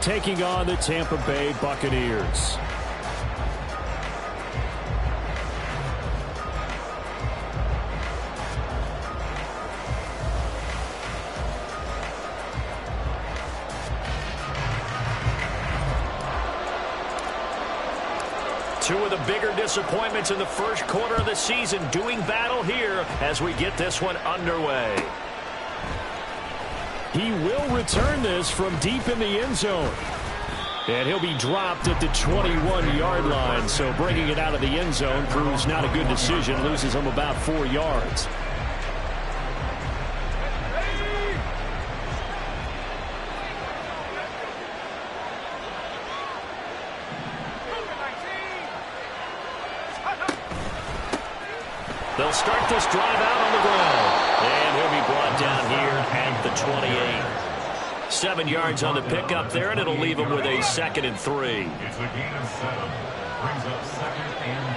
taking on the Tampa Bay Buccaneers. Two of the bigger disappointments in the first quarter of the season doing battle here as we get this one underway. He will return this from deep in the end zone. And he'll be dropped at the 21-yard line. So bringing it out of the end zone proves not a good decision. Loses him about 4 yards. They'll start this drive out on the ground. And he'll be brought down here at the 28. 7 yards on the pickup there, and it'll leave him with a 2nd and 3. It's a gain of 7. Brings up 2nd and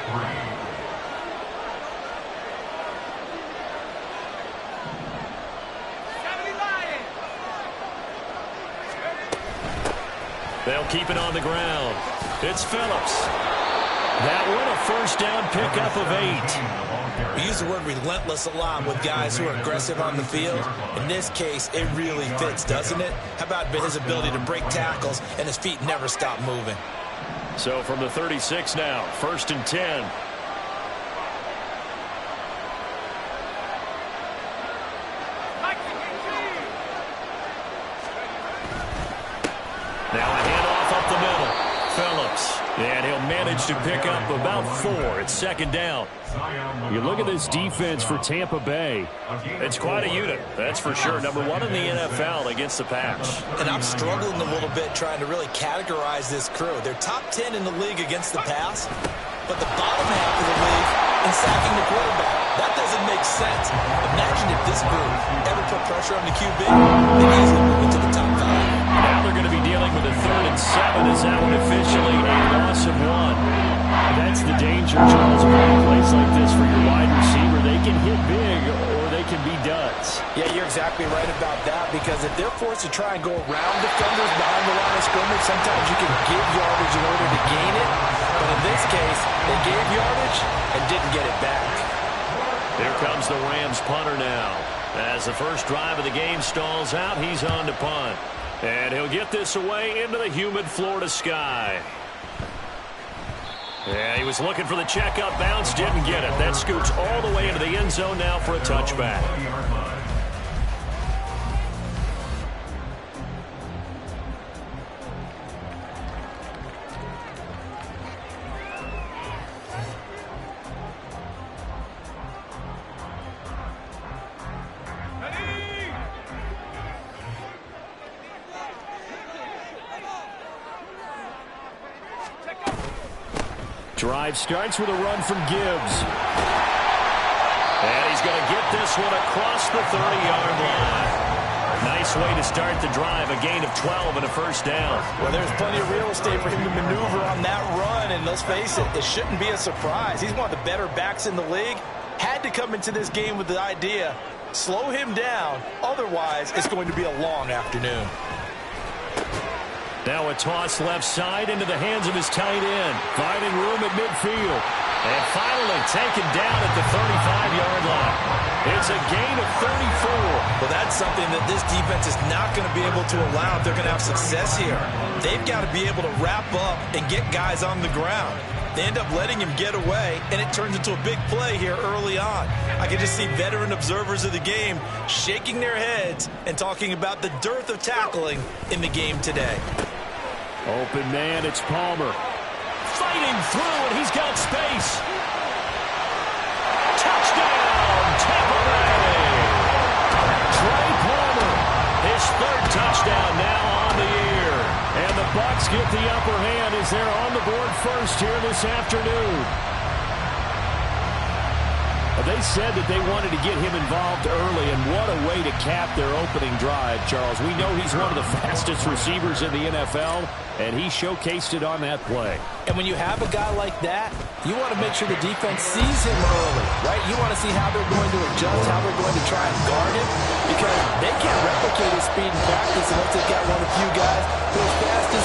3. They'll keep it on the ground. It's Phillips. That one a first down pickup of 8. We use the word relentless a lot with guys who are aggressive on the field. In this case, it really fits, doesn't it? How about his ability to break tackles and his feet never stop moving? So from the 36 now, 1st and 10. Now a handoff up the middle. Phillips. And he'll manage to pick up about 4. It's 2nd down. You look at this defense for Tampa Bay. It's quite a unit, that's for sure. Number 1 in the NFL against the pass. And I'm struggling a little bit trying to really categorize this crew. They're top 10 in the league against the pass, but the bottom half of the league in sacking the quarterback. That doesn't make sense. Imagine if this group ever put pressure on the QB, they'd easily move into the top 5. Now they're going to be dealing with a 3rd and 7 as that one officially a loss of 1. That's the danger, Charles, of running plays like this for your wide receiver. They can hit big or they can be duds. Yeah, you're exactly right about that, because if they're forced to try and go around defenders behind the line of scrimmage, sometimes you can give yardage in order to gain it. But in this case, they gave yardage and didn't get it back. Here comes the Rams punter now. As the first drive of the game stalls out, he's on to punt. And he'll get this away into the humid Florida sky. Yeah, he was looking for the checkup bounce, didn't get it. That scoots all the way into the end zone now for a touchback. Drive starts with a run from Gibbs. And he's going to get this one across the 30-yard line. Nice way to start the drive, a gain of 12 and a first down. Well, there's plenty of real estate for him to maneuver on that run, and let's face it, it shouldn't be a surprise. He's one of the better backs in the league. Had to come into this game with the idea, slow him down, otherwise it's going to be a long afternoon. Now a toss left side into the hands of his tight end. Finding room at midfield. And finally taken down at the 35-yard line. It's a gain of 34. Well, that's something that this defense is not going to be able to allow if they're going to have success here. They've got to be able to wrap up and get guys on the ground. They end up letting him get away, and it turns into a big play here early on. I can just see veteran observers of the game shaking their heads and talking about the dearth of tackling in the game today. Open man, it's Palmer. Fighting through, and he's got space. Touchdown, Tampa Bay. Trey Palmer, his 3rd touchdown now on the year. And the Bucs get the upper hand as they're on the board first here this afternoon. They said that they wanted to get him involved early, and what a way to cap their opening drive, Charles. We know he's one of the fastest receivers in the NFL, and he showcased it on that play. And when you have a guy like that, you want to make sure the defense sees him early, right? You want to see how they're going to adjust, how they're going to try and guard him, because they can't replicate his speed in practice unless they've got one of the few guys who are as fast as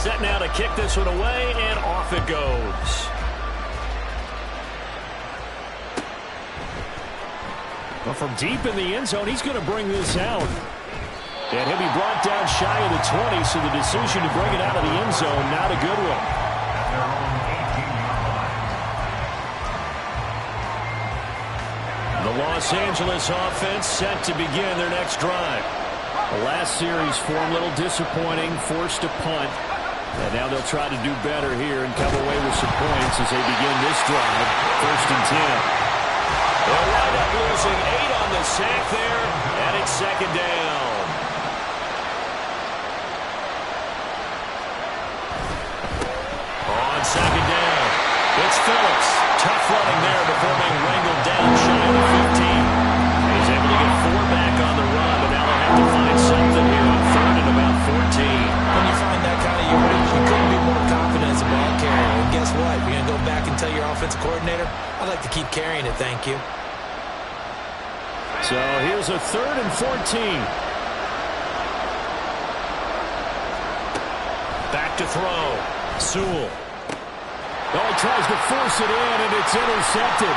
Set now to kick this one away, and off it goes. Well, from deep in the end zone, he's going to bring this out. And he'll be brought down shy of the 20, so the decision to bring it out of the end zone, not a good one. The Los Angeles offense set to begin their next drive. The last series for them, a little disappointing, forced to punt. And now they'll try to do better here and come away with some points as they begin this drive, 1st and 10. They'll wind up losing 8 on the sack there, and it's 2nd down. On 2nd down, it's Phillips. Tough running there before being wrangled down shy of the 15. He's able to get 4 back on the run, but now they'll have to find something here on 3rd and about 14. When you find that kind of yardage, you couldn't be more confident as a ball carrier. And guess what? You're going to go back and tell your offensive coordinator, I'd like to keep carrying it, thank you. So here's a 3rd and 14. Back to throw. Sewell. Oh, he tries to force it in, and it's intercepted.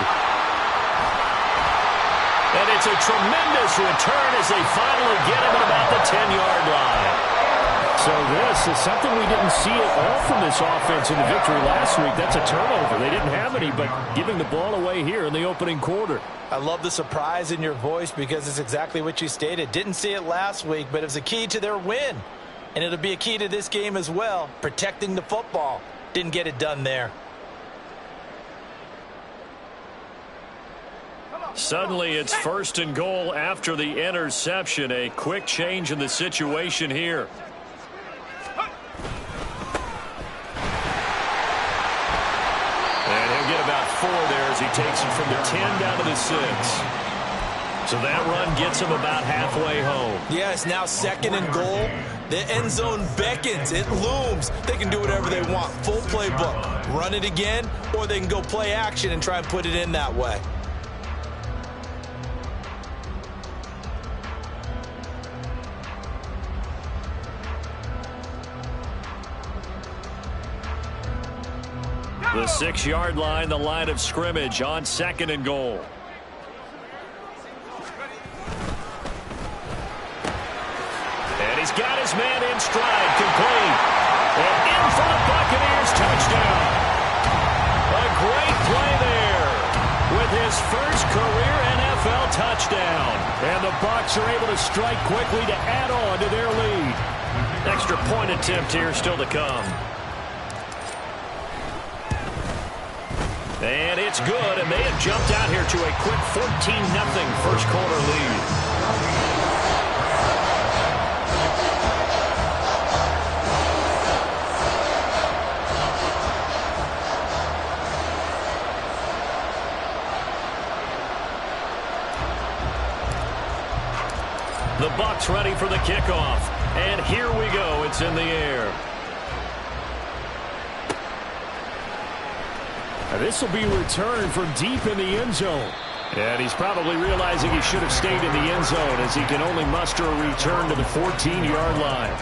And it's a tremendous return as they finally get him at about the 10-yard line. So this is something we didn't see at all from this offense in the victory last week. That's a turnover. They didn't have any, but giving the ball away here in the opening quarter. I love the surprise in your voice because it's exactly what you stated. Didn't see it last week, but it was a key to their win. And it'll be a key to this game as well, protecting the football. Didn't get it done there. Suddenly it's 1st and goal after the interception. A quick change in the situation here. And he'll get about 4 there as he takes it from the 10 down to the 6. So that run gets him about halfway home. Yeah, it's now 2nd and goal. The end zone beckons. It looms. They can do whatever they want. Full playbook. Run it again, or they can go play action and try and put it in that way. The 6-yard line, the line of scrimmage on 2nd and goal. And he's got his man in stride, complete. And in for the Buccaneers, touchdown. A great play there with his first career NFL touchdown. And the Bucs are able to strike quickly to add on to their lead. Extra point attempt here still to come. And it's good, and they have jumped out here to a quick 14-0 first quarter lead. The Bucs ready for the kickoff, and here we go. It's in the air. This will be returned from deep in the end zone. And he's probably realizing he should have stayed in the end zone as he can only muster a return to the 14-yard line.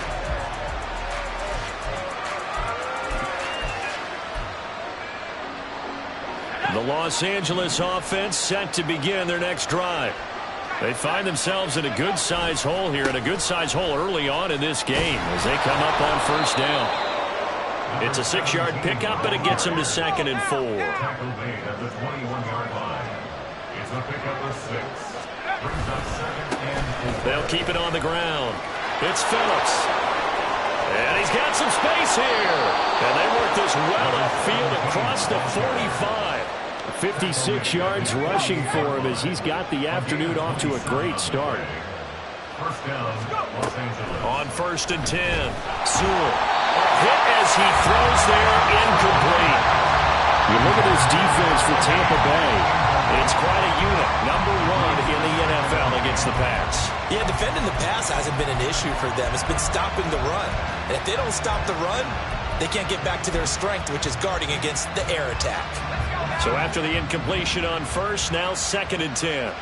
The Los Angeles offense set to begin their next drive. They find themselves in a good-sized hole here, and a good-sized hole early on in this game as they come up on 1st down. It's a 6-yard pickup, but it gets them to 2nd and 4. They'll keep it on the ground. It's Phillips. And he's got some space here. And they work this well upfield across the 45. 56 yards rushing for him as he's got the afternoon off to a great start. On 1st and 10, Sewell. Hit as he throws there, incomplete. You look at this defense for Tampa Bay. It's quite a unit, number 1 in the NFL against the pass. Yeah, defending the pass hasn't been an issue for them. It's been stopping the run. And if they don't stop the run, they can't get back to their strength, which is guarding against the air attack. So after the incompletion on 1st, now 2nd and 10.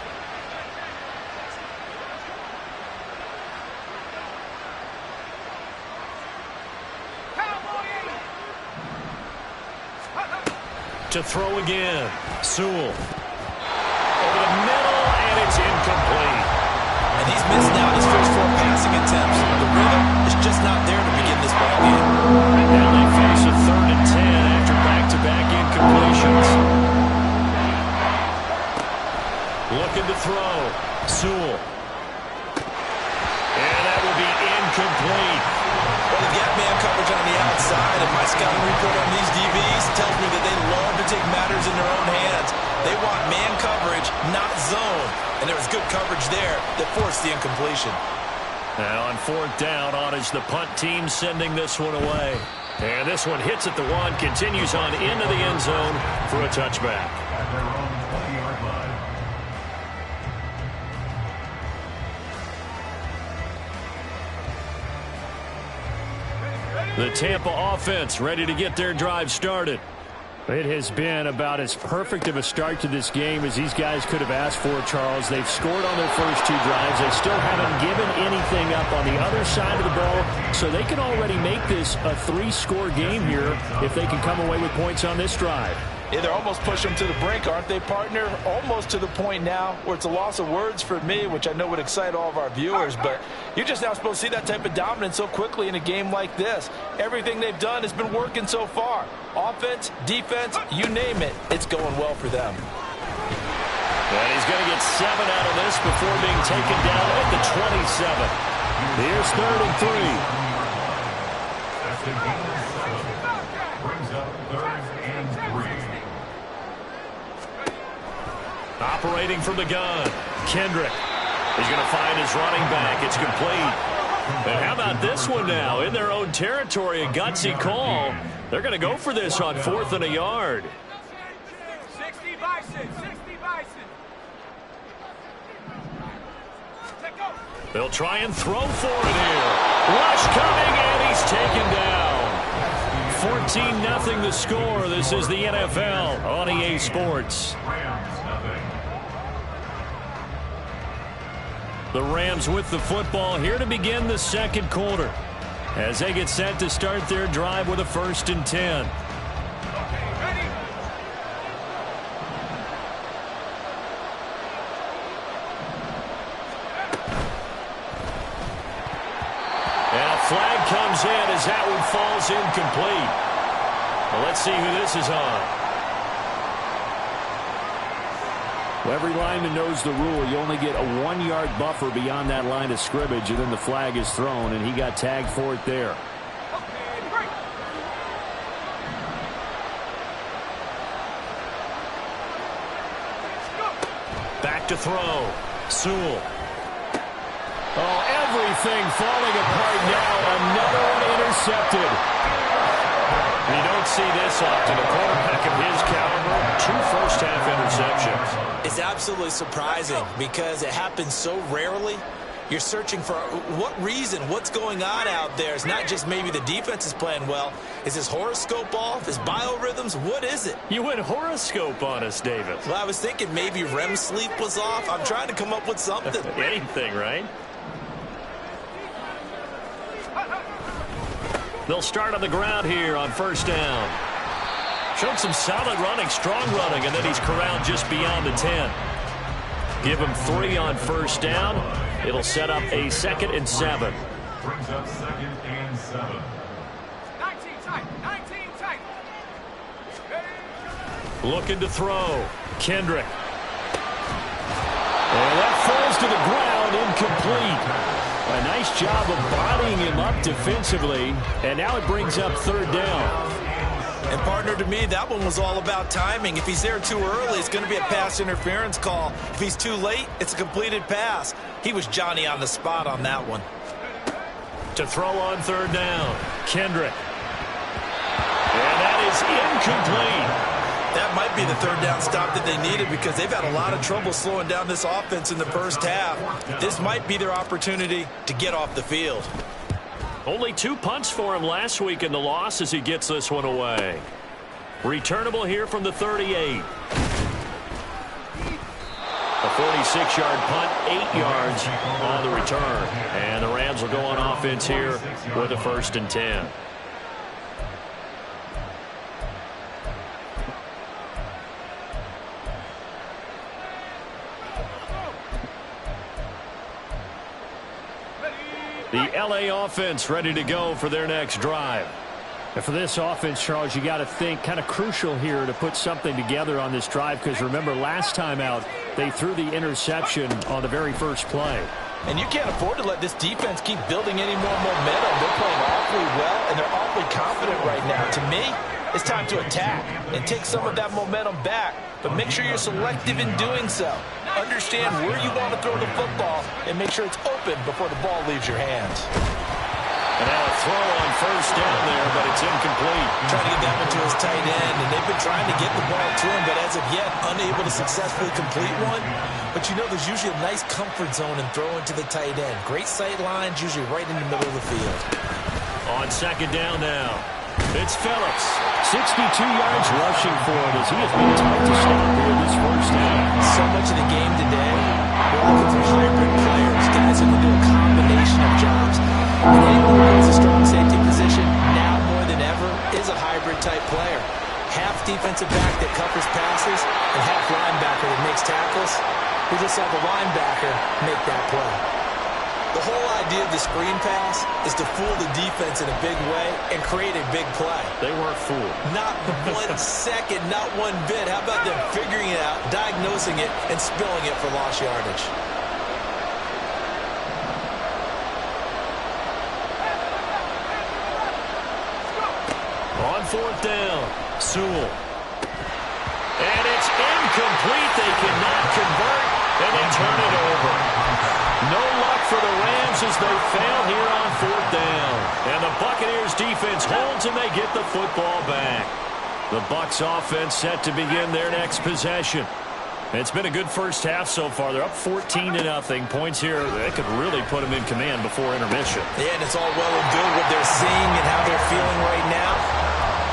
To throw again. Sewell. Over the middle, and it's incomplete. And he's missed now his first 4 passing attempts. The rhythm is just not there to begin this ballgame. And now they face a 3rd and 10 after back-to-back incompletions. Looking to throw. Sewell. And that will be incomplete. Well, they've got man coverage on the outside, and my scouting report on these DBs tells me that they love to take matters in their own hands. They want man coverage, not zone. And there was good coverage there that forced the incompletion. Now on 4th down, on is the punt team sending this one away. And this one hits at the 1, continues on into the end zone for a touchback. At their own 20-yard line. The Tampa offense ready to get their drive started. It has been about as perfect of a start to this game as these guys could have asked for, Charles. They've scored on their first 2 drives. They still haven't given anything up on the other side of the ball, so they can already make this a 3-score game here if they can come away with points on this drive. Yeah, they're almost pushing them to the brink, aren't they, partner? Almost to the point now where it's a loss of words for me, which I know would excite all of our viewers, but you're just now supposed to see that type of dominance so quickly in a game like this. Everything they've done has been working so far. Offense, defense, you name it, it's going well for them. And he's going to get 7 out of this before being taken down at the 27. Here's 3rd and 3. That's the gain of 7. Brings up 3rd and 3. Operating from the gun, Kendrick. He's going to find his running back. It's complete. And how about this one now? In their own territory, a gutsy call. They're going to go for this on 4th and a yard. 60 Bison, 60 Bison. They'll try and throw for it here. Rush coming, and he's taken down. 14-0 the score. This is the NFL on EA Sports. The Rams with the football here to begin the 2nd quarter as they get set to start their drive with a 1st and 10. And a flag comes in as that one falls incomplete. Well, let's see who this is on. Well, every lineman knows the rule. You only get a 1-yard buffer beyond that line of scrimmage, and then the flag is thrown, and he got tagged for it there. Back to throw. Sewell. Oh, everything falling apart now. Another one intercepted. You don't see this often. A quarterback of his caliber, 2 first-half interceptions. It's absolutely surprising because it happens so rarely. You're searching for what reason, what's going on out there. It's not just maybe the defense is playing well. Is his horoscope off? His biorhythms? What is it? You went horoscope on us, David. Well, I was thinking maybe REM sleep was off. I'm trying to come up with something. Anything, right? They'll start on the ground here on 1st down. Showed some solid running, strong running, and then he's corralled just beyond the 10. Give him 3 on 1st down. It'll set up a 2nd and 7. Brings up 2nd and 7. 19 tight, 19 tight. Looking to throw. Kendrick. And that falls to the ground, incomplete. A nice job of bodying him up defensively, and now it brings up 3rd down. And partner, to me, that one was all about timing. If he's there too early, it's going to be a pass interference call. If he's too late, it's a completed pass. He was Johnny on the spot on that one. To throw on 3rd down, Kendrick. And that is incomplete. That might be the 3rd down stop that they needed because they've had a lot of trouble slowing down this offense in the first half. This might be their opportunity to get off the field. Only 2 punts for him last week in the loss as he gets this one away. Returnable here from the 38. A 46-yard punt, 8 yards on the return. And the Rams will go on offense here with a 1st and 10. The LA offense ready to go for their next drive. And for this offense, Charles, you got to think kind of crucial here to put something together on this drive, because remember last time out they threw the interception on the very first play. And you can't afford to let this defense keep building any more momentum. They're playing awfully well, and they're awfully confident right now. To me, it's time to attack and take some of that momentum back, but make sure you're selective in doing so. Understand where you want to throw the football and make sure it's open before the ball leaves your hands. And now a throw on first down there, but it's incomplete. Trying to get that one to his tight end, and they've been trying to get the ball to him, but as of yet, unable to successfully complete one. But you know there's usually a nice comfort zone in throwing to the tight end. Great sight lines, usually right in the middle of the field. On second down now, it's Phillips. 62 yards rushing for it as he has been tough to stop here this first half. So much of the game today, we're looking for hybrid players, guys who can do a combination of jobs. And anyone who plays a strong safety position, now more than ever, is a hybrid-type player. Half defensive back that covers passes, and half linebacker that makes tackles. We just saw the linebacker make that play. The whole idea of the screen pass is to fool the defense in a big way and create a big play. They weren't fooled. Not 1 second, not one bit. How about them figuring it out, diagnosing it, and spilling it for lost yardage? On fourth down, Sewell. And it's incomplete. They cannot convert, and they turn it over. No luck for the Rams as they fail here on fourth down. And the Buccaneers defense holds, and they get the football back. The Bucs offense set to begin their next possession. It's been a good first half so far. They're up 14-0. Points here, they could really put them in command before intermission. Yeah, and it's all well and good what they're seeing and how they're feeling right now.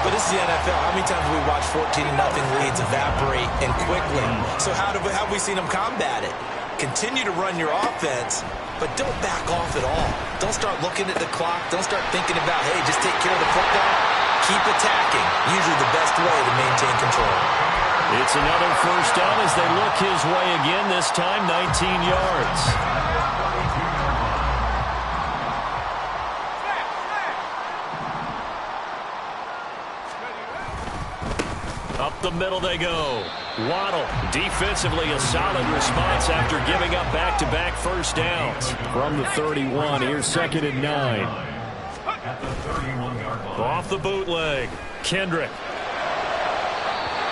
But this is the NFL. How many times have we watched 14-0 leads evaporate and quickly? So how have we seen them combat it? Continue to run your offense, but don't back off at all. Don't start looking at the clock. Don't start thinking about, hey, just take care of the football. Keep attacking. Usually the best way to maintain control. It's another first down as they look his way again, this time 19 yards. Up the middle they go. Waddle, defensively a solid response after giving up back-to-back first downs. From the 31, here's 2nd and 9. At the 31-yard line. Off the bootleg, Kendrick.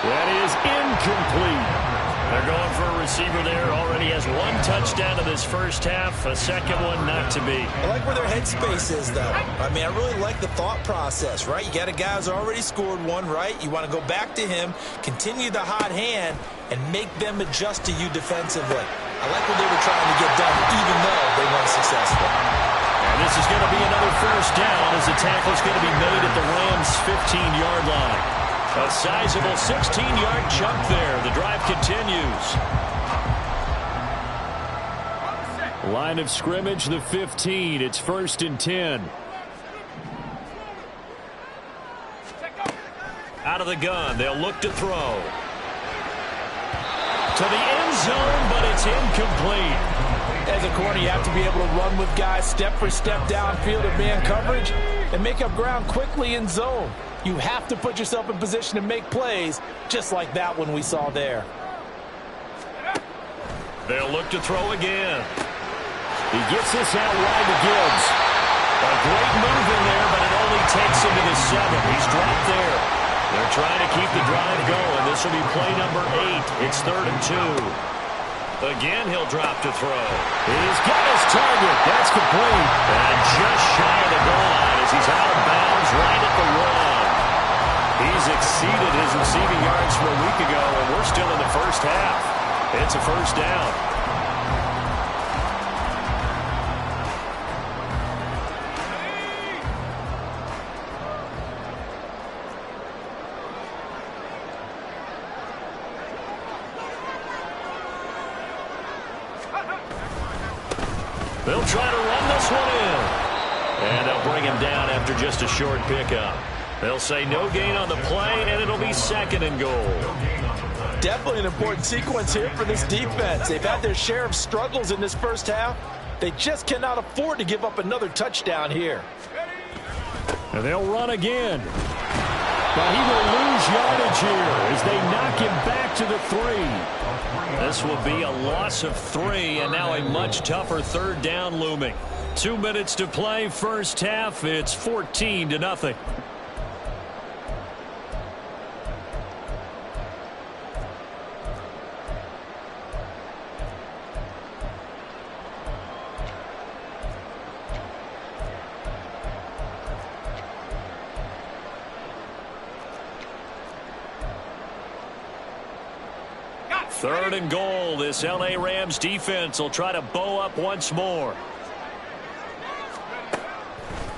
That is incomplete. They're going for a receiver there. Already has 1 touchdown in this first half. A second one not to be. I like where their headspace is, though. I mean, I really like the thought process, right? You got a guy who's already scored one, right? You want to go back to him, continue the hot hand, and make them adjust to you defensively. I like what they were trying to get done, even though they weren't successful. And this is going to be another first down as the tackle is going to be made at the Rams' 15-yard line. A sizable 16-yard chunk there. The drive continues. Line of scrimmage, the 15. It's 1st and 10. Out of the gun. They'll look to throw. To the end zone, but it's incomplete. As a corner, you have to be able to run with guys step for step downfield in man coverage and make up ground quickly in zone. You have to put yourself in position to make plays, just like that one we saw there. They'll look to throw again. He gets this out wide to Gibbs. A great move in there, but it only takes him to the 7. He's dropped there. They're trying to keep the drive going. This will be play number 8. It's 3rd and 2. Again, he'll drop to throw. He's got his target. That's complete. And just shy of the goal line as he's out of bounds right at the 1. He's exceeded his receiving yards from a week ago, and we're still in the first half. It's a first down. They'll try to run this one in. And they'll bring him down after just a short pickup. They'll say no gain on the play, and it'll be 2nd and goal. Definitely an important sequence here for this defense. They've had their share of struggles in this first half, They just cannot afford to give up another touchdown here. And they'll run again. But he will lose yardage here as they knock him back to the 3. This will be a loss of 3, and now a much tougher third down looming. 2 minutes to play, first half. It's 14-0. Third and goal. This L.A. Rams defense will try to bow up once more.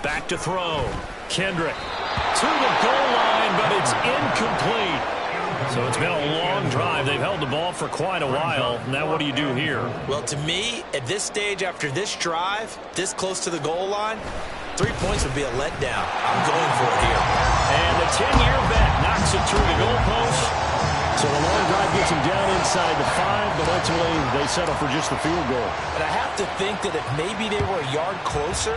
Back to throw. Kendrick to the goal line, but it's incomplete. So it's been a long drive. They've held the ball for quite a while. Now what do you do here? Well, to me, at this stage, after this drive, this close to the goal line, 3 points would be a letdown. I'm going for it here. And the 10-year bet knocks it through the goalpost. So the long drive gets him down inside the 5, but ultimately they settle for just the field goal. And I have to think that if maybe they were a yard closer,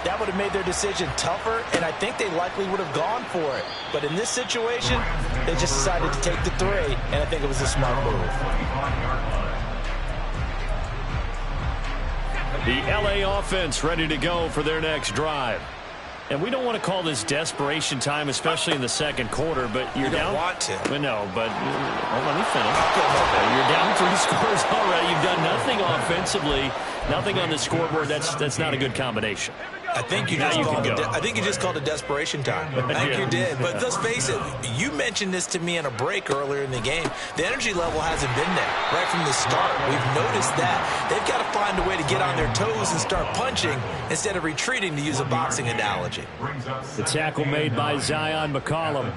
that would have made their decision tougher, and I think they likely would have gone for it. But in this situation, they just decided to take the 3, and I think it was a smart move. The L.A. offense ready to go for their next drive. And we don't want to call this desperation time, especially in the second quarter, but you're down. You don't want to. Well, no, but let me finish. You're down 3 scores already. You've done nothing offensively, nothing on the scoreboard. That's not a good combination. I think you just called it desperation time. I think you did. But let's face it, you mentioned this to me in a break earlier in the game. The energy level hasn't been there right from the start. We've noticed that. They've got to find a way to get on their toes and start punching instead of retreating, to use a boxing analogy. The tackle made by Zion McCollum.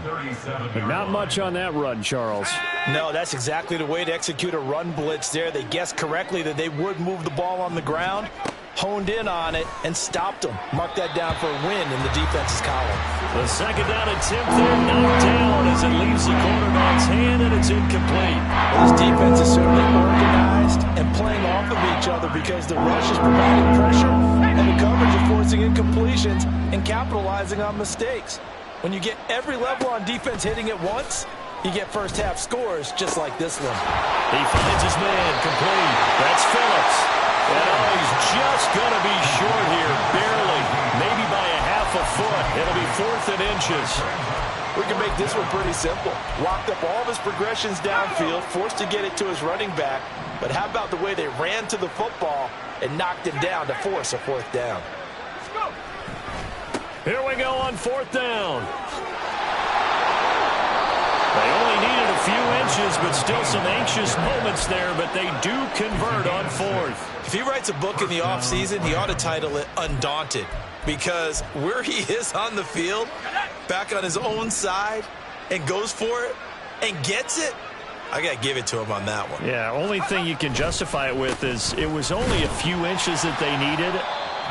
But not much on that run, Charles. No, that's exactly the way to execute a run blitz there. They guessed correctly that they would move the ball on the ground, honed in on it, and stopped them. Mark that down for a win in the defense's column. The second down attempt there knocked down as it leaves the quarterback's hand, and it's incomplete. Well, this defense is certainly organized and playing off of each other because the rush is providing pressure and the coverage is forcing incompletions and capitalizing on mistakes. When you get every level on defense hitting at once, you get first-half scores just like this one. He finds his man complete. That's Phillips. And he's just going to be short here, barely, maybe by a half a foot. It'll be 4th and inches. We can make this one pretty simple. Walked up all of his progressions downfield, forced to get it to his running back. But how about the way they ran to the football and knocked him down to force a 4th down? Here we go on 4th down. They only needed a few inches, but still some anxious moments there, but they do convert on 4th. If he writes a book in the offseason, he ought to title it Undaunted, because where he is on the field, back on his own side, and goes for it, and gets it, I got to give it to him on that one. Yeah, only thing you can justify it with is it was only a few inches that they needed.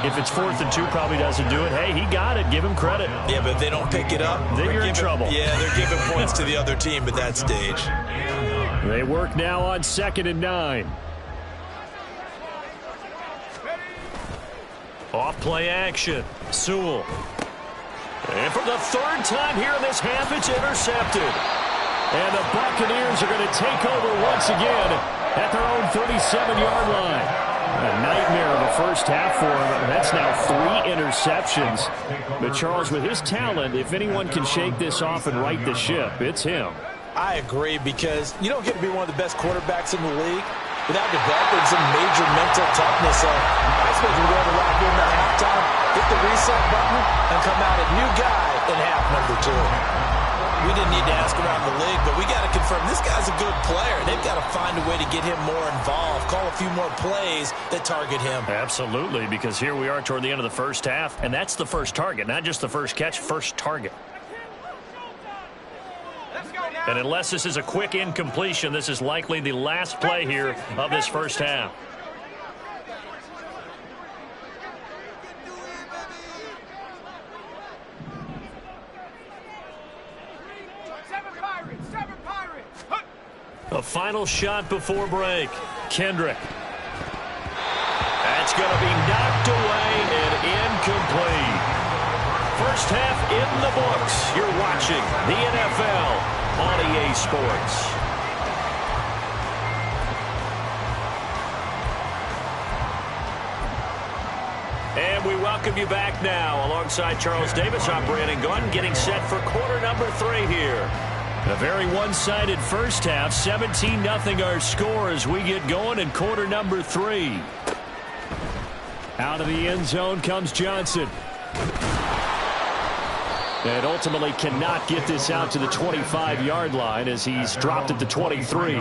If it's 4th and 2, probably doesn't do it. Hey, he got it. Give him credit. Yeah, but if they don't pick it up, then you're in trouble. Yeah, they're giving points to the other team at that stage. They work now on 2nd and 9. Off play action. Sewell. And for the 3rd time here in this half, it's intercepted. And the Buccaneers are going to take over once again at their own 37-yard line. A nightmare of a first half for him. That's now 3 interceptions. But Charles, with his talent, if anyone can shake this off and right the ship, it's him. I agree, because you don't get to be one of the best quarterbacks in the league without developing some major mental toughness. So I suppose we're going to lock in the halftime, hit the reset button, and come out a new guy in half number 2. We didn't need to ask around the league, but we got to confirm this guy's a good player. They've got to find a way to get him more involved, call a few more plays that target him. Absolutely, because here we are toward the end of the first half, and that's the first target, not just the first catch, first target. And unless this is a quick incompletion, this is likely the last play here of this first half. A final shot before break. Kendrick. That's going to be knocked away and incomplete. First half in the books. You're watching the NFL on EA Sports. And we welcome you back now. Alongside Charles Davis, I'm Brandon Gordon, getting set for quarter number 3 here. A very one-sided first half, 17-0 our score as we get going in quarter number 3. Out of the end zone comes Johnson. And ultimately cannot get this out to the 25-yard line as he's dropped at the 23.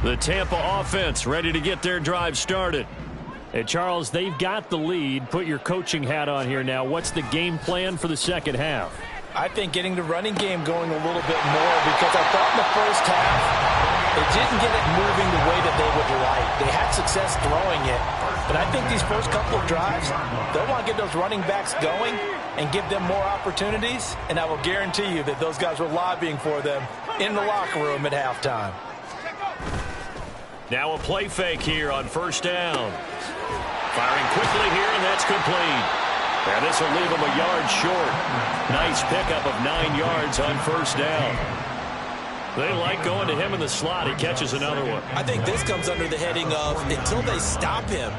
The Tampa offense ready to get their drive started. Hey, Charles, they've got the lead. Put your coaching hat on here now. What's the game plan for the second half? I think getting the running game going a little bit more, because I thought in the first half they didn't get it moving the way that they would like. They had success throwing it. But I think these first couple of drives, they'll want to get those running backs going and give them more opportunities. And I will guarantee you that those guys were lobbying for them in the locker room at halftime. Now a play fake here on first down. Firing quickly here, and that's complete. And this will leave him a yard short. Nice pickup of 9 yards on first down. They like going to him in the slot. He catches another one. I think this comes under the heading of until they stop him,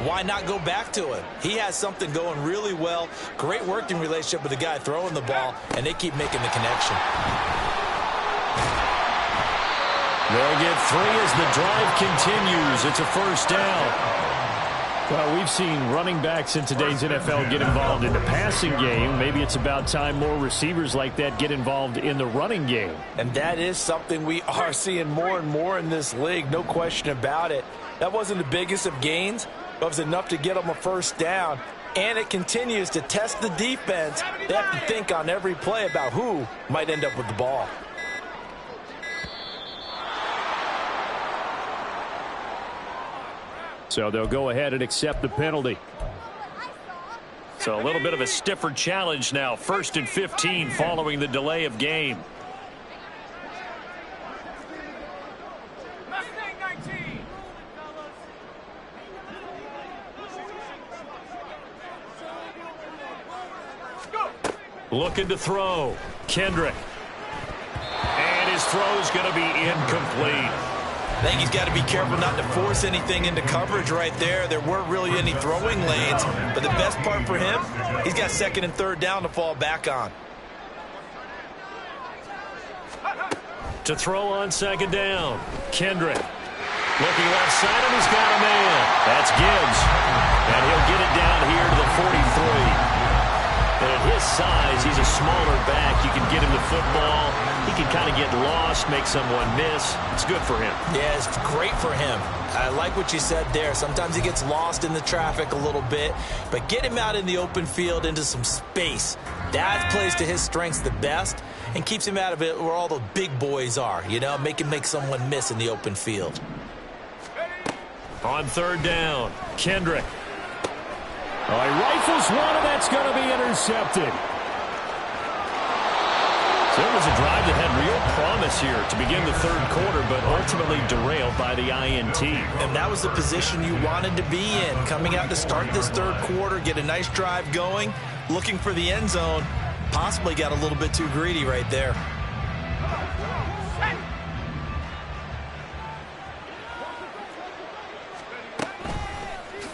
why not go back to him? He has something going really well. Great working relationship with the guy throwing the ball, and they keep making the connection. They'll get 3 as the drive continues. It's a first down. Well, we've seen running backs in today's NFL get involved in the passing game. Maybe it's about time more receivers like that get involved in the running game. And that is something we are seeing more and more in this league, no question about it. That wasn't the biggest of gains, but it was enough to get them a first down. And it continues to test the defense. They have to think on every play about who might end up with the ball. So they'll go ahead and accept the penalty. So a little bit of a stiffer challenge now. 1st and 15 following the delay of game. Mustang 19. Looking to throw. Kendrick. And his throw's going to be incomplete. I think he's got to be careful not to force anything into coverage right there. There weren't really any throwing lanes, but the best part for him, he's got 2nd and 3rd down to fall back on. To throw on 2nd down. Kendrick. Looking left side, and he's got a man. That's Gibbs. And he'll get it down here to the 43. And at his size, he's a smaller back. You can get him the football. He can kind of get lost, make someone miss. It's good for him. Yeah, it's great for him. I like what you said there. Sometimes he gets lost in the traffic a little bit, but get him out in the open field into some space. That plays to his strengths the best and keeps him out of it where all the big boys are, you know, make him make someone miss in the open field. On 3rd down, Kendrick. Oh, he rifles one, and that's going to be intercepted. So it was a drive that had real promise here to begin the 3rd quarter, but ultimately derailed by the INT. And that was the position you wanted to be in, coming out to start this 3rd quarter, get a nice drive going, looking for the end zone. Possibly got a little bit too greedy right there.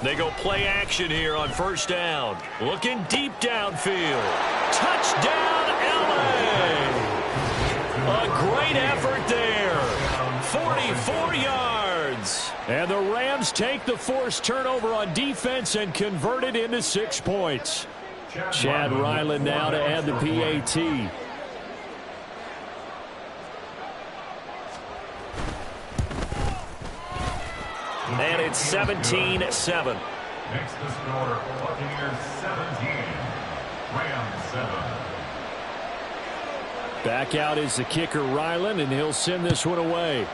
They go play action here on 1st down. Looking deep downfield. Touchdown, LA! A great effort there. 44 yards. And the Rams take the forced turnover on defense and convert it into 6 points. Chad Ryland now to add the PAT. And it's 17-7. Next to score, Bucaneers 17, Rams 7. Back out is the kicker, Ryland, and he'll send this one away.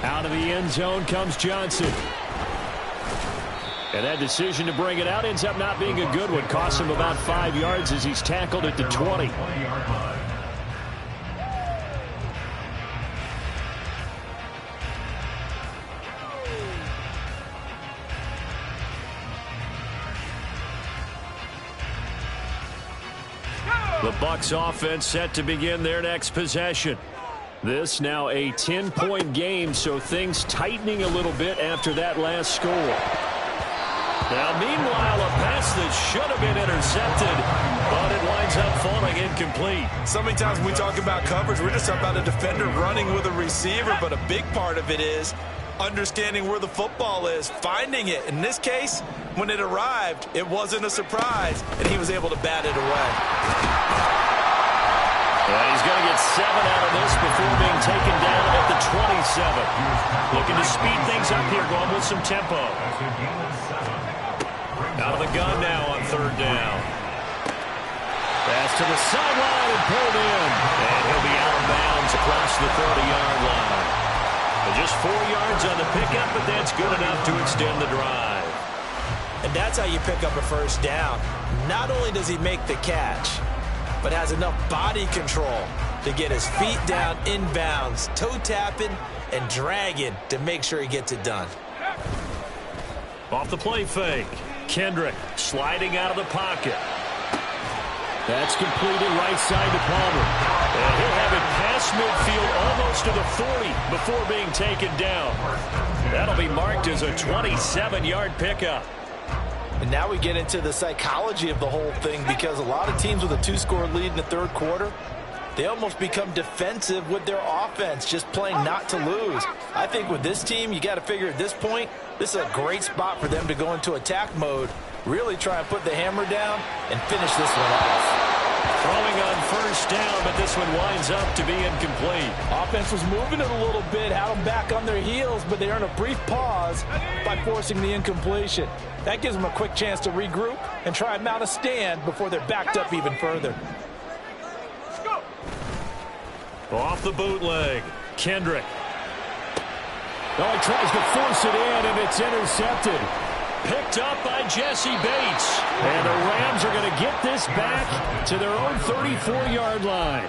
Out of the end zone comes Johnson. And that decision to bring it out ends up not being a good one. Costs him about 5 yards as he's tackled at the 20. The Bucs offense set to begin their next possession. This now a 10-point game, so things tightening a little bit after that last score. Now, meanwhile, a pass that should have been intercepted, but it winds up falling incomplete. So many times when we talk about coverage, we're just talking about a defender running with a receiver, but a big part of it is understanding where the football is, finding it. In this case, when it arrived, it wasn't a surprise, and he was able to bat it away. And he's going to get 7 out of this before being taken down at the 27. Looking to speed things up here, going with some tempo. Out of the gun now on 3rd down. Pass to the sideline and pulled in. And he'll be out of bounds across the 30-yard line. And just 4 yards on the pickup, but that's good enough to extend the drive. And that's how you pick up a 1st down. Not only does he make the catch, but has enough body control to get his feet down inbounds, toe tapping and dragging to make sure he gets it done. Off the play fake. Kendrick sliding out of the pocket. That's completed right side to Palmer. And he'll have it past midfield almost to the 40 before being taken down. That'll be marked as a 27-yard pickup. And now we get into the psychology of the whole thing, because a lot of teams with a 2-score lead in the 3rd quarter, they almost become defensive with their offense, just playing not to lose. I think with this team, you got to figure at this point, this is a great spot for them to go into attack mode, really try and put the hammer down and finish this one off. Throwing on 1st down, but this one winds up to be incomplete. Offense was moving it a little bit, had them back on their heels, but they earn a brief pause by forcing the incompletion. That gives them a quick chance to regroup and try and mount a stand before they're backed up even further. Off the bootleg, Kendrick. Oh, he tries to force it in, and it's intercepted. Picked up by Jesse Bates. And the Rams are going to get this back to their own 34-yard line.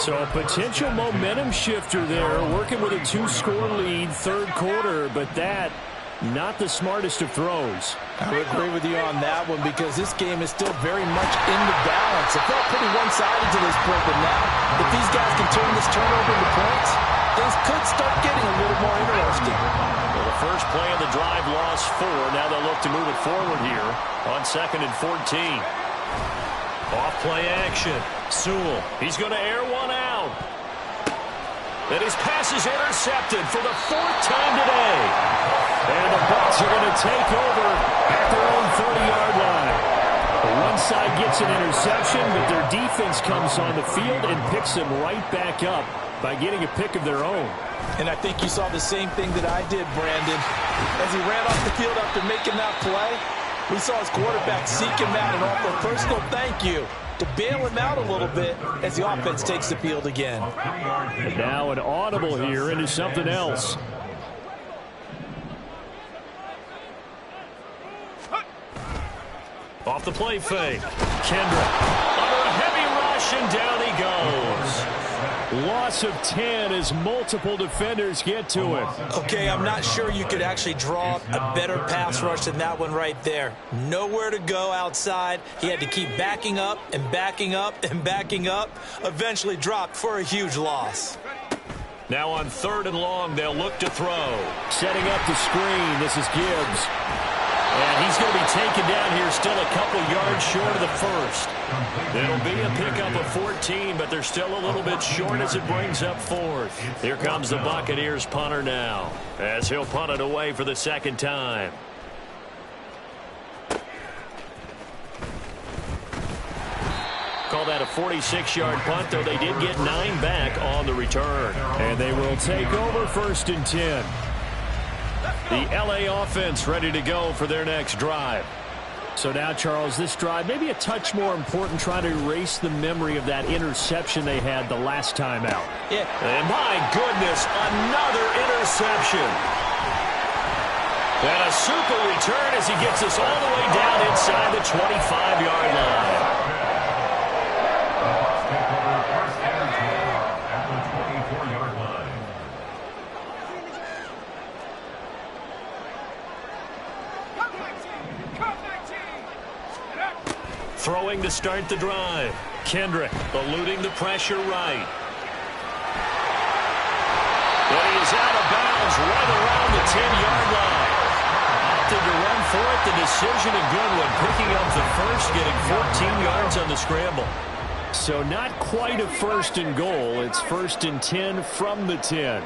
So a potential momentum shifter there, working with a 2-score lead, 3rd quarter, but that, not the smartest of throws. I would agree with you on that one, because this game is still very much in the balance. It felt pretty one-sided to this point, but now, if these guys can turn this turnover into points, things could start getting a little more interesting. Well, the first play of the drive lost 4. Now they'll look to move it forward here on 2nd and 14. Off play action. Sewell, he's going to air one out. And his pass is intercepted for the 4th time today. And the Bucs are going to take over at their own 30-yard line. One side gets an interception, but their defense comes on the field and picks them right back up by getting a pick of their own. And I think you saw the same thing that I did, Brandon. As he ran off the field after making that play, we saw his quarterback seek him out and offer a personal thank you to bail him out a little bit as the offense takes the field again. And now an audible here into something else. Off the play fake. Kendrick under a heavy rush, and down he goes. Loss of 10 as multiple defenders get to it. Okay, I'm not sure you could actually draw a better pass rush than that one right there. Nowhere to go outside. He had to keep backing up and backing up and backing up. Eventually dropped for a huge loss. Now on 3rd and long, they'll look to throw. Setting up the screen, this is Gibbs. And he's going to be taken down here still a couple yards short of the 1st. It'll be a pickup of 14, but they're still a little bit short as it brings up 4th. Here comes the Buccaneers punter now, as he'll punt it away for the 2nd time. Call that a 46-yard punt, though they did get 9 back on the return. And they will take over 1st and 10. The LA offense ready to go for their next drive. So now, Charles, this drive maybe a touch more important, trying to erase the memory of that interception they had the last time out. Yeah. And my goodness, another interception. And a super return as he gets us all the way down inside the 25-yard line. First and 10 at the 24-yard line. Throwing to start the drive. Kendrick eluding the pressure right. But he is out of bounds right around the 10-yard line. Opted to run for it. The decision a good one. Picking up the first, getting 14 yards on the scramble. So not quite a first and goal. It's first and 10 from the 10.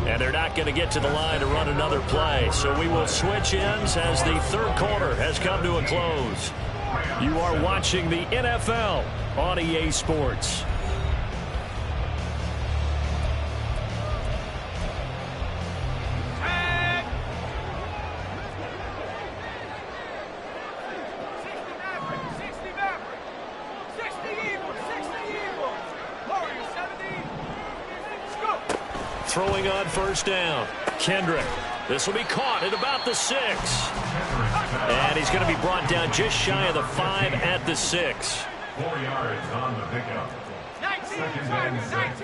And they're not going to get to the line to run another play. So we will switch ends as the third quarter has come to a close. You are watching the NFL on EA Sports. Throwing on first down. Kendrick. This will be caught at about the 6. And he's going to be brought down just shy of the 5 at the 6. 4 yards on the pickup. 2nd and 6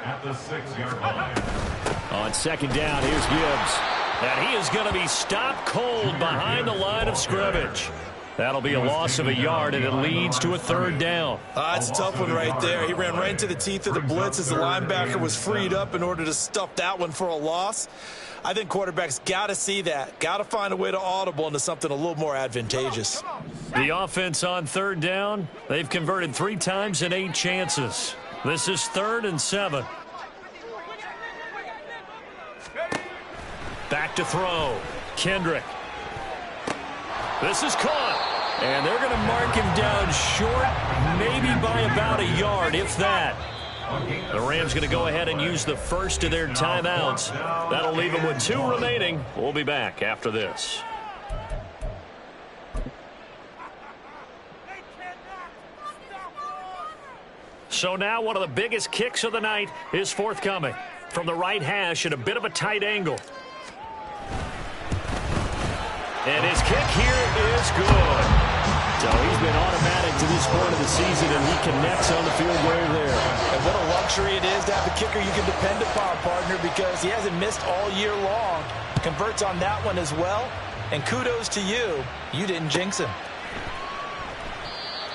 at the 6-yard line. On second down, here's Gibbs. And he is going to be stopped cold behind the line of scrimmage. That'll be a loss of a yard, and it leads to a third down. That's a tough one right there. He ran right into the teeth of the blitz as the linebacker was freed up in order to stuff that one for a loss. I think quarterbacks got to see that. Got to find a way to audible into something a little more advantageous. The offense on third down, they've converted 3 times in 8 chances. This is 3rd and 7. Back to throw. Kendrick. This is caught. And they're going to mark him down short, maybe by about a yard, if that. The Rams going to go ahead and use the first of their timeouts. That'll leave them with 2 remaining. We'll be back after this. So now one of the biggest kicks of the night is forthcoming. From the right hash at a bit of a tight angle. And his kick here is good. So he's been automatic to this point of the season, and he connects on the field goal there. And what a luxury it is to have a kicker you can depend upon, partner, because he hasn't missed all year long. Converts on that one as well. And kudos to you. You didn't jinx him.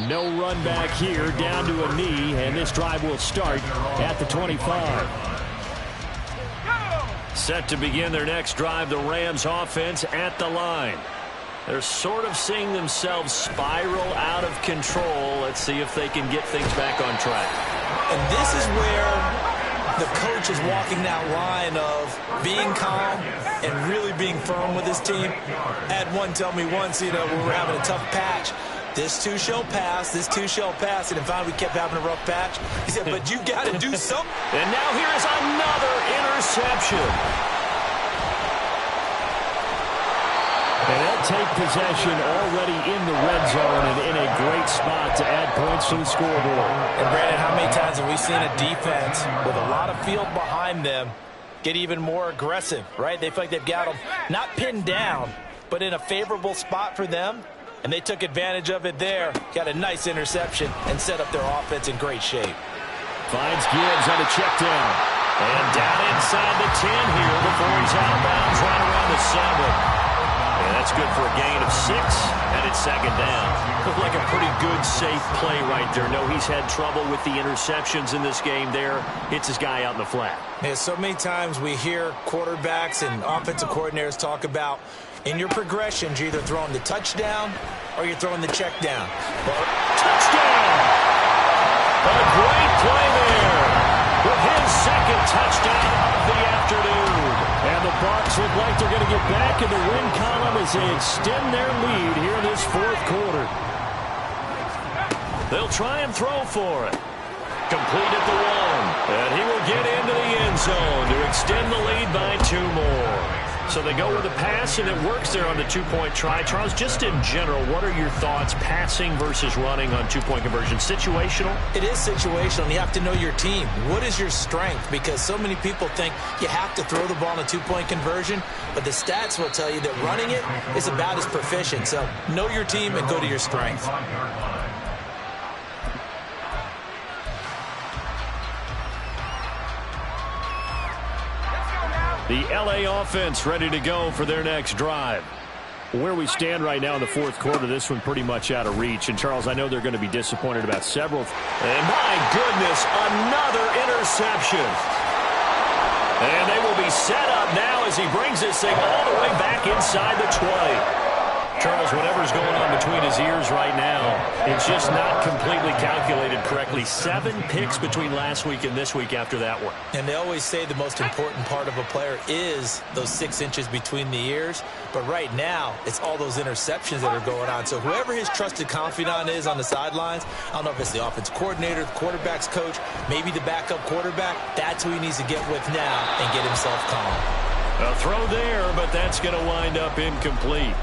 No run back here, down to a knee, and this drive will start at the 25. Set to begin their next drive, the Rams offense at the line. They're sort of seeing themselves spiral out of control. Let's see if they can get things back on track. And this is where the coach is walking that line of being calm and really being firm with his team. I had one tell me once, when we were having a tough patch, this too shall pass, this too shall pass, and finally we kept having a rough patch. He said, but you got to do something. And now here is another interception. And they'll take possession already in the red zone and in a great spot to add points to the scoreboard. And Brandon, how many times have we seen a defense with a lot of field behind them get even more aggressive, right? They feel like they've got them not pinned down, but in a favorable spot for them. And they took advantage of it there. Got a nice interception and set up their offense in great shape. Finds Gibbs on a check down. And down inside the 10 here before he's out of bounds right around the 7. And that's good for a gain of 6, and it's second down. Looked like a pretty good, safe play right there. No, he's had trouble with the interceptions in this game there. Hits his guy out in the flat. Yeah, so many times we hear quarterbacks and offensive coordinators talk about in your progressions, you're either throwing the touchdown or you're throwing the check down. Touchdown! A great play there with his second touchdown of the afternoon. And the Bucs look like they're going to get back in the win column as they extend their lead here in this fourth quarter. They'll try and throw for it. Complete at the 1. And he will get into the end zone to extend the lead by 2 more. So they go with a pass, and it works there on the two-point try. Charles, just in general, what are your thoughts passing versus running on two-point conversion? Situational? It is situational, and you have to know your team. What is your strength? Because so many people think you have to throw the ball in a two-point conversion, but the stats will tell you that running it is about as proficient. So know your team and go to your strength. The LA offense ready to go for their next drive. Where we stand right now in the fourth quarter, this one pretty much out of reach. And, Charles, I know they're going to be disappointed about several. And, my goodness, another interception. And they will be set up now as he brings this thing all the way back inside the 20. Charles, whatever's going on between his ears right now, it's just not completely calculated correctly. 7 picks between last week and this week after that one. And they always say the most important part of a player is those 6 inches between the ears. But right now, it's all those interceptions that are going on. So whoever his trusted confidant is on the sidelines, I don't know if it's the offense coordinator, the quarterback's coach, maybe the backup quarterback, that's who he needs to get with now and get himself calm. A throw there, but that's going to wind up incomplete.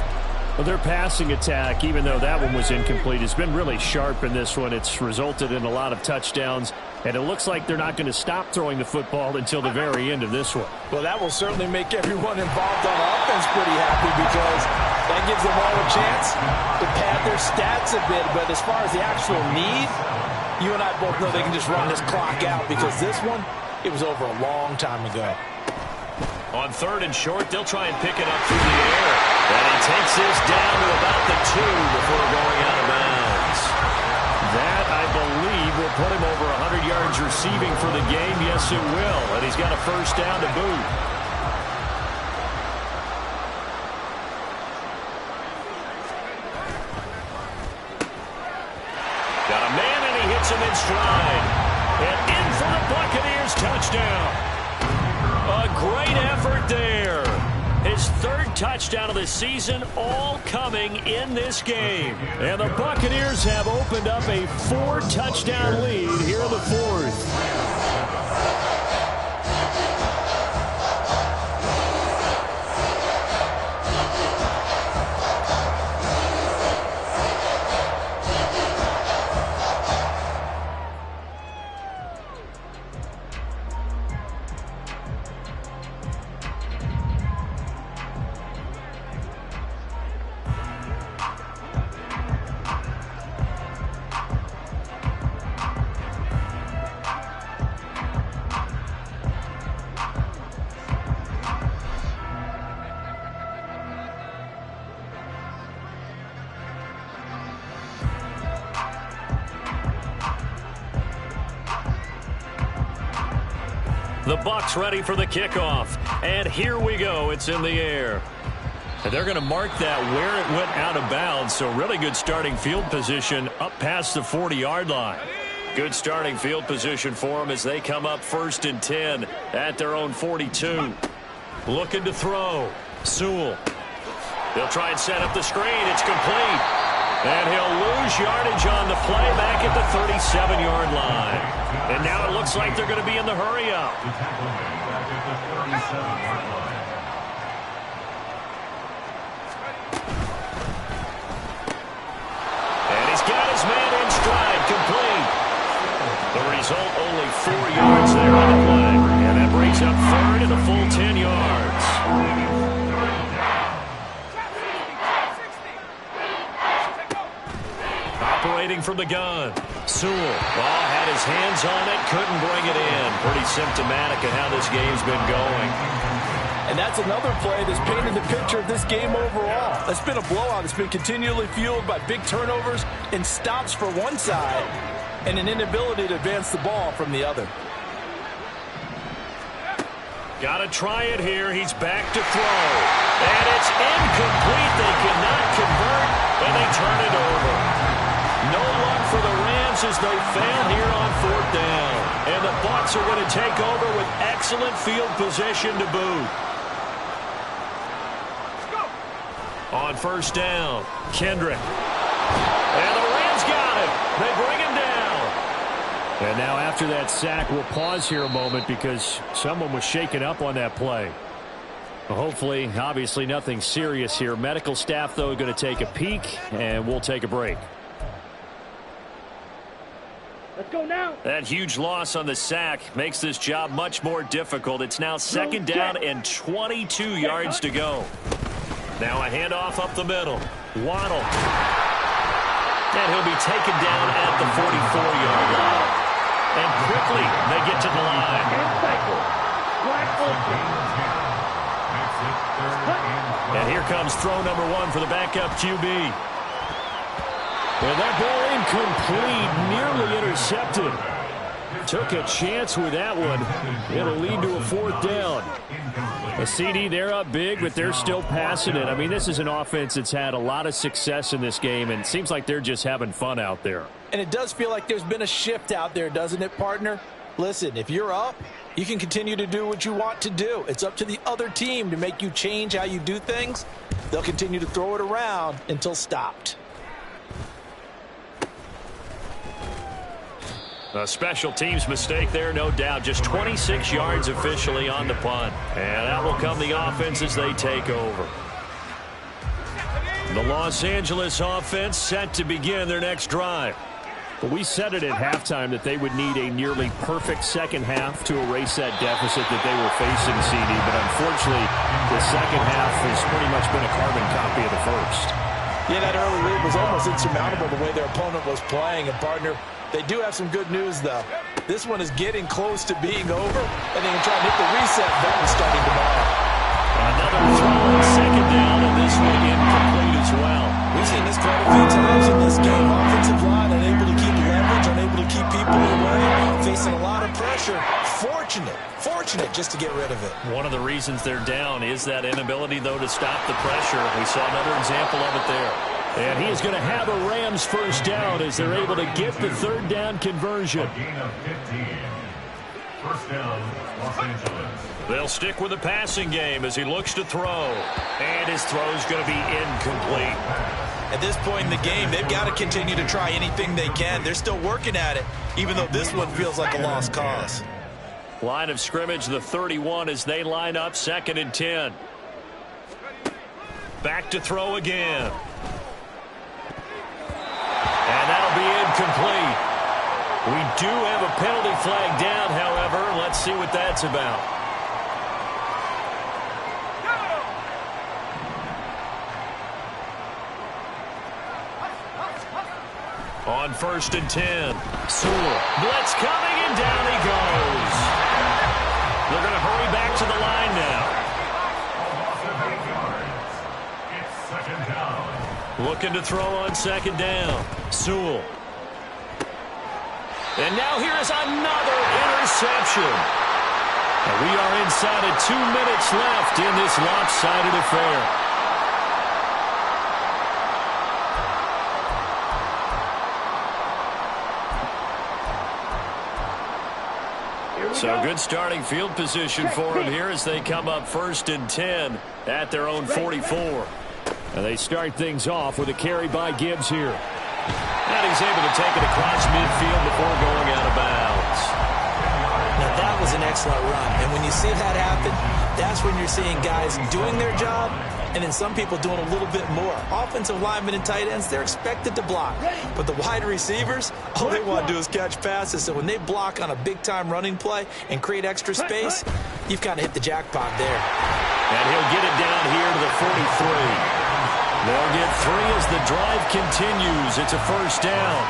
Well, their passing attack, even though that one was incomplete, has been really sharp in this one. It's resulted in a lot of touchdowns, and it looks like they're not going to stop throwing the football until the very end of this one. Well, that will certainly make everyone involved on offense pretty happy because that gives them all a chance to pad their stats a bit. But as far as the actual need, you and I both know they can just run this clock out because this one, it was over a long time ago. On 3rd and short, they'll try and pick it up through the air. And he takes this down to about the 2 before going out of bounds. That, I believe, will put him over 100 yards receiving for the game. Yes, it will. And he's got a first down to boot. Got a man, and he hits him in stride. And in for the Buccaneers touchdown. A great effort there. His 3rd touchdown of the season, all coming in this game. And the Buccaneers have opened up a 4-touchdown lead here in the 4th. The Bucs ready for the kickoff. And here we go. It's in the air. And they're going to mark that where it went out of bounds. So really good starting field position up past the 40-yard line. Good starting field position for them as they come up 1st and 10 at their own 42. Looking to throw. Sewell. They'll try and set up the screen. It's complete. And he'll lose yardage on the play back at the 37-yard line. And now it looks like they're going to be in the hurry-up. And he's got his man in stride, complete. The result, only 4 yards there on the play. And that brings up 3rd and a full 10 yards. Operating from the gun. Sewell had his hands on it, couldn't bring it in. Pretty symptomatic of how this game's been going. And that's another play that's painted the picture of this game overall. It's been a blowout. It's been continually fueled by big turnovers and stops for one side and an inability to advance the ball from the other. Got to try it here. He's back to throw. And it's incomplete. They cannot convert, and they turn it over. No luck for the Rams as they fail here on 4th down. And the Bucs are going to take over with excellent field position to boot. On 1st down, Kendrick. And the Rams got him. They bring him down. And now after that sack, we'll pause here a moment because someone was shaken up on that play. Hopefully, obviously nothing serious here. Medical staff, though, going to take a peek, and we'll take a break. Let's go now. That huge loss on the sack makes this job much more difficult. It's now second down and 22 yards to go. Now a handoff up the middle. Waddle. And he'll be taken down at the 44-yard line. And quickly, they get to the line. And here comes throw number 1 for the backup QB. And that ball incomplete, nearly intercepted. Took a chance with that one. It'll lead to a 4th down. A CD, they're up big, but they're still passing it. I mean, this is an offense that's had a lot of success in this game, and it seems like they're just having fun out there. And it does feel like there's been a shift out there, doesn't it, partner? Listen, if you're up, you can continue to do what you want to do. It's up to the other team to make you change how you do things. They'll continue to throw it around until stopped. A special teams mistake there, no doubt. Just 26 yards officially on the punt. And that will come the offense as they take over. The Los Angeles offense set to begin their next drive. But we said it at halftime that they would need a nearly perfect second half to erase that deficit that they were facing, CD. But unfortunately, the second half has pretty much been a carbon copy of the first. Yeah, that early lead was almost insurmountable the way their opponent was playing. And, partner, they do have some good news, though. This one is getting close to being over, and they can try and hit the reset button starting tomorrow. Another throw on second down, and this one incomplete as well. We've seen this quite a few times in this game. Offensive line unable to keep leverage, unable to keep people away, facing a lot of pressure. Fortunate just to get rid of it. One of the reasons they're down is that inability, though, to stop the pressure. We saw another example of it there. And he is going to have a Rams first down as they're able to get the 3rd down conversion. A gain of 15. First down, Los Angeles. They'll stick with the passing game as he looks to throw. And his throw's going to be incomplete. At this point in the game, they've got to continue to try anything they can. They're still working at it, even though this one feels like a lost cause. Line of scrimmage, the 31 as they line up, 2nd and 10. Back to throw again. And that'll be incomplete. We do have a penalty flag down, however. Let's see what that's about. On 1st and 10. Sewell. Blitz coming, and down he goes. They're going to hurry back to the line now. It's 2nd down. Looking to throw on 2nd down. Sewell. And now here is another interception. And we are inside of 2 minutes left in this lopsided affair. So good starting field position for them here as they come up 1st and 10 at their own 44. And they start things off with a carry by Gibbs here. And he's able to take it across midfield before going out of bounds. Now, that was an excellent run. And when you see that happen, that's when you're seeing guys doing their job and then some people doing a little bit more. Offensive linemen and tight ends, they're expected to block. But the wide receivers, all they want to do is catch passes. So when they block on a big-time running play and create extra space, you've kind of hit the jackpot there. And he'll get it down here to the 43. They'll get 3 as the drive continues. It's a 1st down.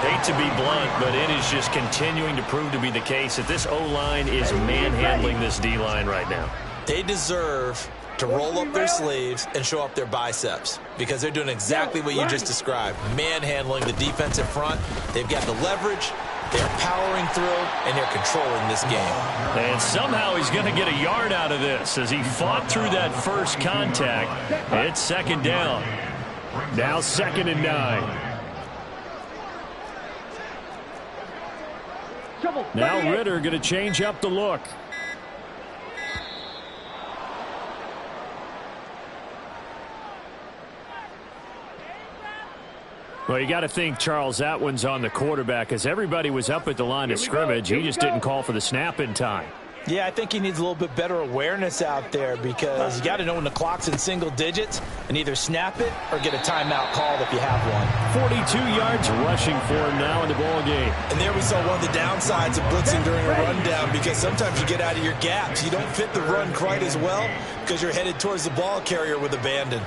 Hate to be blunt, but it is just continuing to prove to be the case that this O-line is manhandling this D-line right now. They deserve to roll up their sleeves and show up their biceps because they're doing exactly what you just described, manhandling the defensive front. They've got the leverage, they're powering through, and they're controlling this game. And somehow he's going to get a yard out of this as he fought through that first contact. It's 2nd down. Now 2nd and 9. Now Ritter going to change up the look. Well, you got to think, Charles, that one's on the quarterback as everybody was up at the line of scrimmage. He just didn't call for the snap in time. Yeah, I think he needs a little bit better awareness out there because you got to know when the clock's in single digits and either snap it or get a timeout called if you have one. 42 yards rushing for him now in the ball game. And there we saw one of the downsides of blitzing during a rundown because sometimes you get out of your gaps. You don't fit the run quite as well because you're headed towards the ball carrier with abandon.